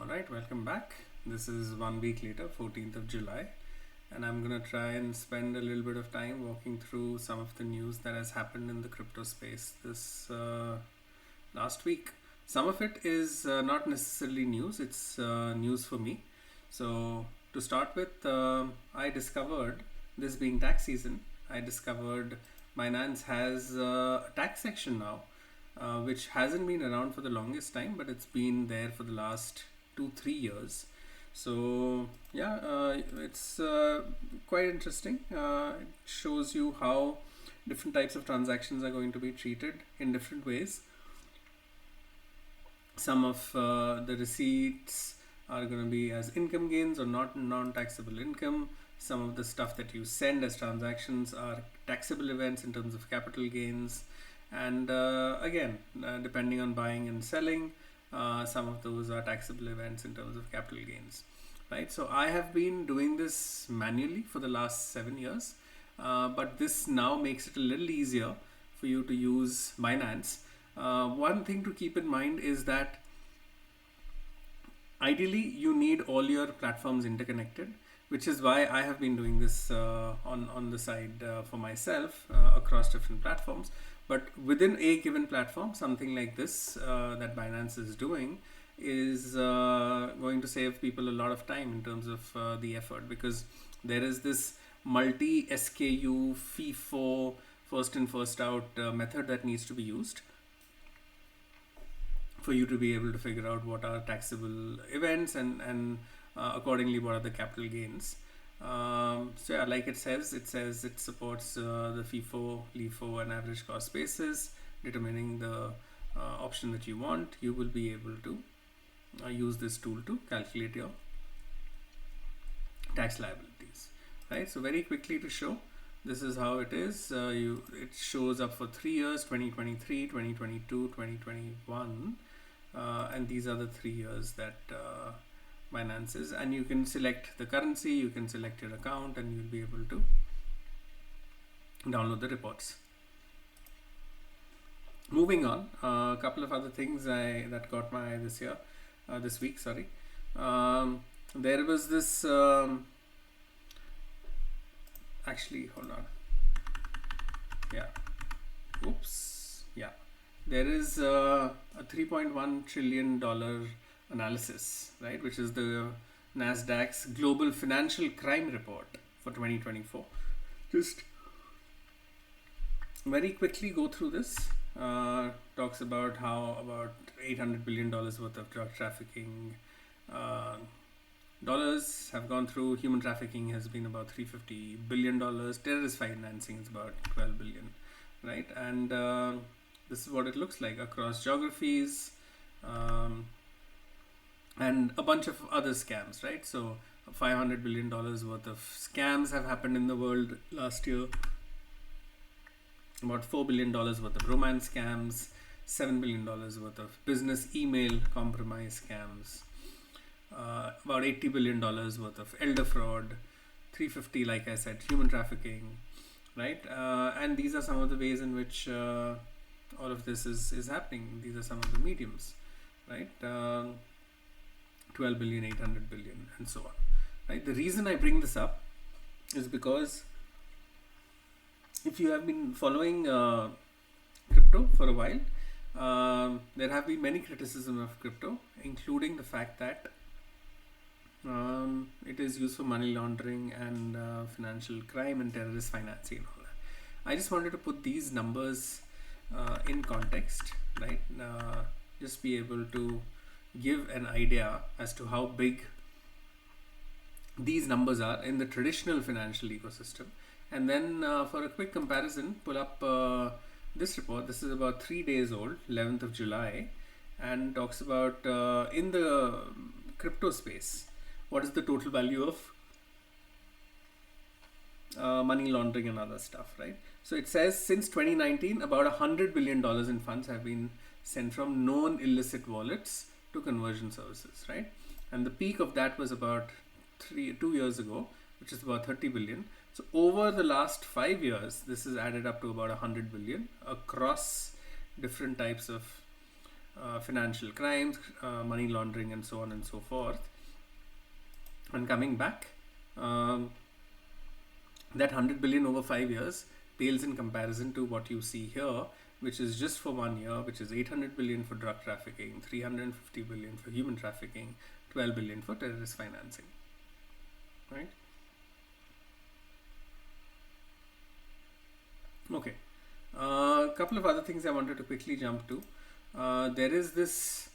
Alright, welcome back. This is 1 week later, 14th of July, and I'm gonna try and spend a little bit of time walking through some of the news that has happened in the crypto space this last week. Some of it is not necessarily news, it's news for me. So to start with, I discovered, this being tax season, I discovered Binance has a tax section now, which hasn't been around for the longest time, but it's been there for the last 2-3 years. So yeah, it's quite interesting. It shows you how different types of transactions are going to be treated in different ways. Some of the receipts are going to be as income gains or not non-taxable income. Some of the stuff that you send as transactions are taxable events in terms of capital gains. And again, depending on buying and selling, some of those are taxable events in terms of capital gains, right? So I have been doing this manually for the last 7 years, but this now makes it a little easier for you to use Binance. One thing to keep in mind is that ideally you need all your platforms interconnected, which is why I have been doing this on the side for myself across different platforms. But within a given platform, something like this that Binance is doing is going to save people a lot of time in terms of the effort, because there is this multi-SKU FIFO first in first out method that needs to be used for you to be able to figure out what are taxable events and accordingly what are the capital gains. So yeah, like it says it supports the FIFO, LIFO and average cost basis. Determining the option that you want, you will be able to use this tool to calculate your tax liabilities, right? So very quickly to show, this is how it is. It shows up for 3 years, 2023, 2022, 2021, and these are the 3 years that Binance is, and you can select the currency, you can select your account, and you'll be able to download the reports. Moving on, a couple of other things that caught my eye this week. There was this. Actually, hold on. Yeah. Oops. Yeah. There is a $3.1 trillion analysis, right, which is the Nasdaq's Global Financial Crime Report for 2024. Just very quickly go through this. Talks about how about $800 billion worth of drug trafficking dollars have gone through. Human trafficking has been about $350 billion. Terrorist financing is about $12 billion, right? And this is what it looks like across geographies. And a bunch of other scams, right? So $500 billion worth of scams have happened in the world last year. About $4 billion worth of romance scams, $7 billion worth of business email compromise scams, about $80 billion worth of elder fraud, 350, like I said, human trafficking, right? And these are some of the ways in which all of this is happening. These are some of the mediums, right? 12 billion, 800 billion, and so on, right? The reason I bring this up is because if you have been following crypto for a while, there have been many criticisms of crypto, including the fact that it is used for money laundering and financial crime and terrorist financing and all that. I just wanted to put these numbers in context, right? Just be able to give an idea as to how big these numbers are in the traditional financial ecosystem. And then for a quick comparison, pull up this report. This is about 3 days old, 11th of July, and talks about in the crypto space, what is the total value of money laundering and other stuff, right? So it says since 2019, about $100 billion in funds have been sent from known illicit wallets to conversion services, right? And the peak of that was about 2 years ago, which is about 30 billion. So over the last 5 years, this is added up to about 100 billion across different types of financial crimes, money laundering, and so on and so forth. And coming back, that 100 billion over 5 years pales in comparison to what you see here, which is just for 1 year, which is 800 billion for drug trafficking, 350 billion for human trafficking, 12 billion for terrorist financing, right? Okay, a couple of other things I wanted to quickly jump to. There is this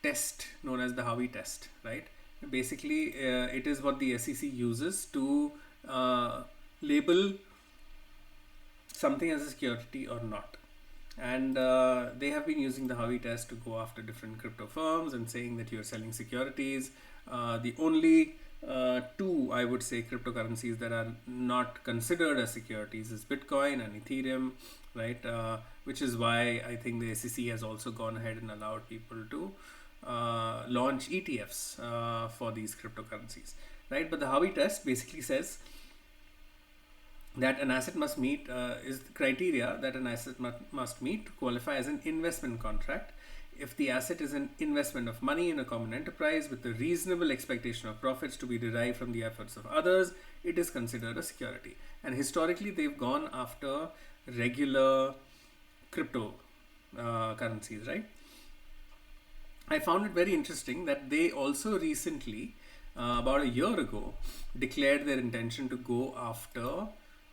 test known as the Howey test, right? Basically, it is what the SEC uses to label something as a security or not. And they have been using the Howey test to go after different crypto firms and saying that you're selling securities. The only two, I would say, cryptocurrencies that are not considered as securities is Bitcoin and Ethereum, right? Which is why I think the SEC has also gone ahead and allowed people to launch ETFs for these cryptocurrencies, right? But the Howey test basically says that an asset must meet, is the criteria that an asset must meet to qualify as an investment contract. If the asset is an investment of money in a common enterprise with a reasonable expectation of profits to be derived from the efforts of others, it is considered a security. And historically, they've gone after regular crypto currencies, right? I found it very interesting that they also recently, about a year ago, declared their intention to go after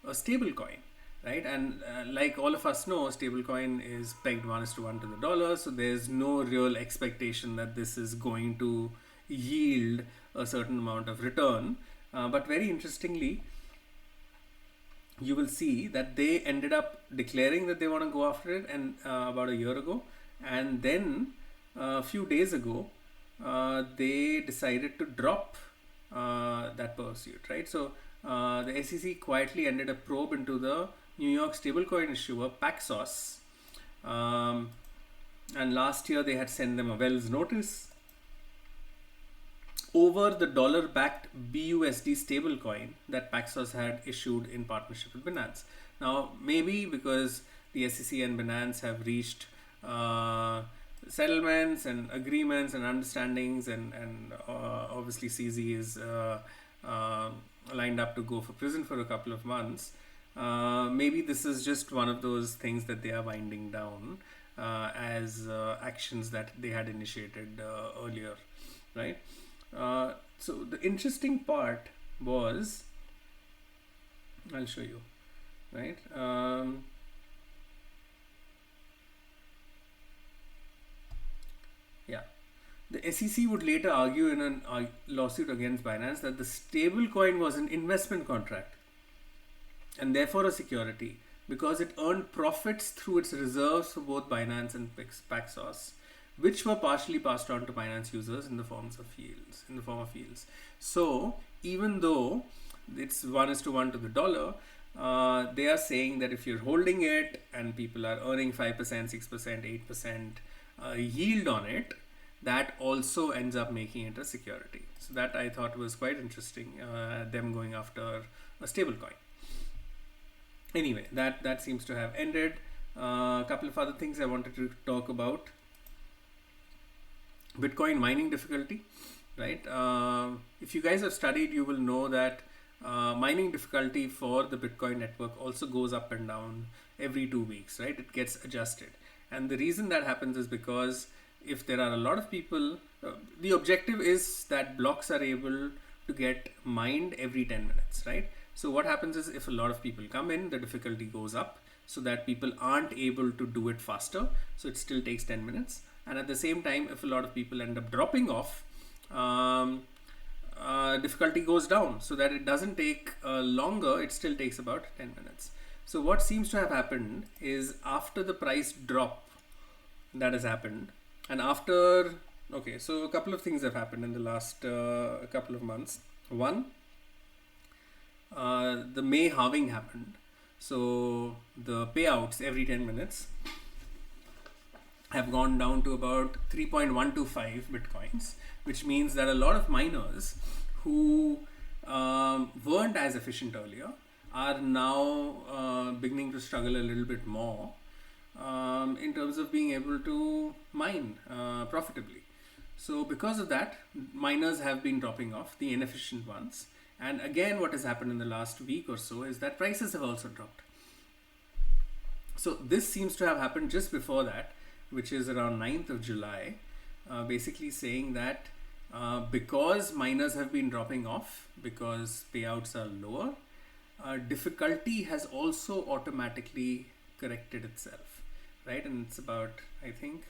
a stablecoin, right? And like all of us know, stablecoin is pegged 1:1 to the dollar, so there's no real expectation that this is going to yield a certain amount of return. But very interestingly, you will see that they ended up declaring that they want to go after it, and about a year ago, and then a few days ago, they decided to drop that pursuit, right? So the SEC quietly ended a probe into the New York stablecoin issuer Paxos, and last year they had sent them a Wells notice over the dollar-backed BUSD stablecoin that Paxos had issued in partnership with Binance. Now, maybe because the SEC and Binance have reached settlements and agreements and understandings, and obviously CZ is lined up to go for prison for a couple of months. Maybe this is just one of those things that they are winding down as actions that they had initiated earlier, right? So the interesting part was, I'll show you, right? Yeah. The SEC would later argue in a lawsuit against Binance that the stablecoin was an investment contract and therefore a security because it earned profits through its reserves for both Binance and Paxos, which were partially passed on to Binance users in the form of yields. So even though it's 1:1 to the dollar, they are saying that if you're holding it and people are earning 5%, 6%, 8% yield on it, that also ends up making it a security. So that I thought was quite interesting, them going after a stablecoin. Anyway, that seems to have ended. A couple of other things I wanted to talk about. Bitcoin mining difficulty, right? If you guys have studied, you will know that mining difficulty for the Bitcoin network also goes up and down every 2 weeks, right? It gets adjusted. And the reason that happens is because if there are a lot of people, the objective is that blocks are able to get mined every 10 minutes, right? So what happens is if a lot of people come in, the difficulty goes up so that people aren't able to do it faster. So it still takes 10 minutes. And at the same time, if a lot of people end up dropping off, difficulty goes down so that it doesn't take longer. It still takes about 10 minutes. So what seems to have happened is after the price drop that has happened, and after, okay, so a couple of things have happened in the last couple of months. One, the May halving happened. So the payouts every 10 minutes have gone down to about 3.125 Bitcoins, which means that a lot of miners who weren't as efficient earlier are now beginning to struggle a little bit more in terms of being able to mine profitably. So because of that, miners have been dropping off, the inefficient ones. And again, what has happened in the last week or so is that prices have also dropped. So this seems to have happened just before that, which is around 9th of July, basically saying that because miners have been dropping off, because payouts are lower, difficulty has also automatically corrected itself, right? And it's about, I think,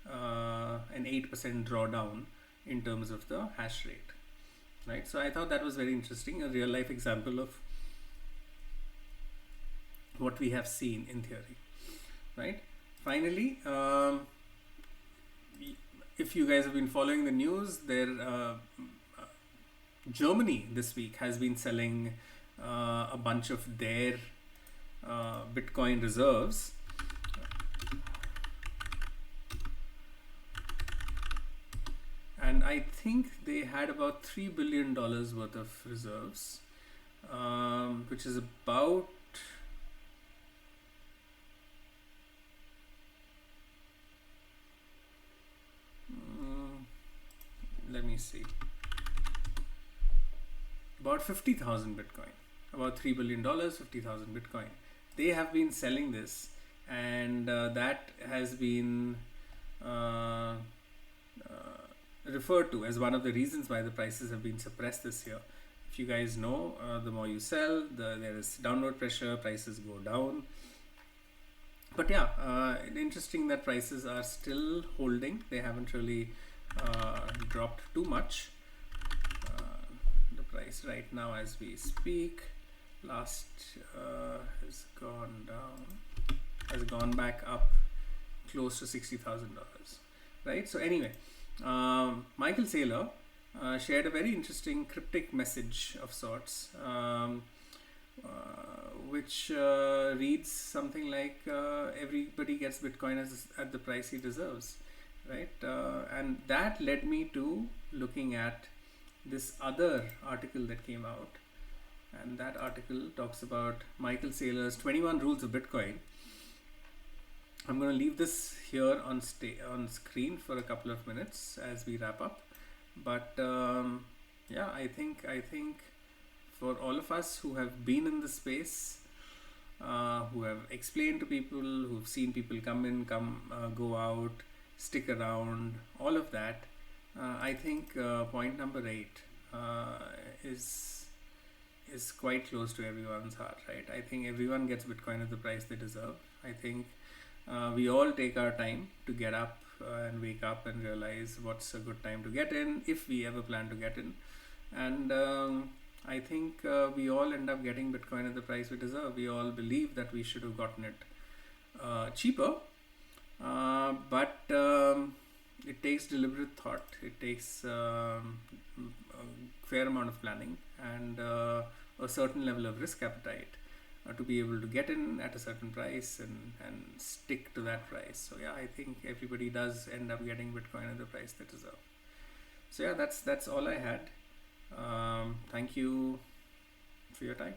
an 8% drawdown in terms of the hash rate, right? So I thought that was very interesting, a real life example of what we have seen in theory, right? Finally, if you guys have been following the news, Germany this week has been selling a bunch of their Bitcoin reserves. And I think they had about $3 billion worth of reserves, which is about let me see, about 50,000 Bitcoin, about $3 billion, 50,000 Bitcoin. They have been selling this, and that has been referred to as one of the reasons why the prices have been suppressed this year. If you guys know, the more you sell, there is downward pressure, prices go down. But yeah, interesting that prices are still holding. They haven't really dropped too much. The price right now as we speak, last has gone down, has gone back up close to $60,000, right? So anyway, Michael Saylor shared a very interesting cryptic message of sorts, which reads something like everybody gets Bitcoin at the price he deserves, right? And that led me to looking at this other article that came out, and that article talks about Michael Saylor's 21 rules of Bitcoin. I'm going to leave this here on screen for a couple of minutes as we wrap up. But yeah, I think for all of us who have been in the space, who have explained to people, who've seen people come in, go out, stick around, all of that, I think point number 8 is quite close to everyone's heart, right? I think everyone gets Bitcoin at the price they deserve. I think we all take our time to get up and wake up and realize what's a good time to get in, if we ever plan to get in. And I think we all end up getting Bitcoin at the price we deserve. We all believe that we should have gotten it cheaper, but it takes deliberate thought. It takes a fair amount of planning and a certain level of risk appetite to be able to get in at a certain price and stick to that price. So yeah, I think everybody does end up getting Bitcoin at the price they deserve. So yeah, that's all I had. Thank you for your time.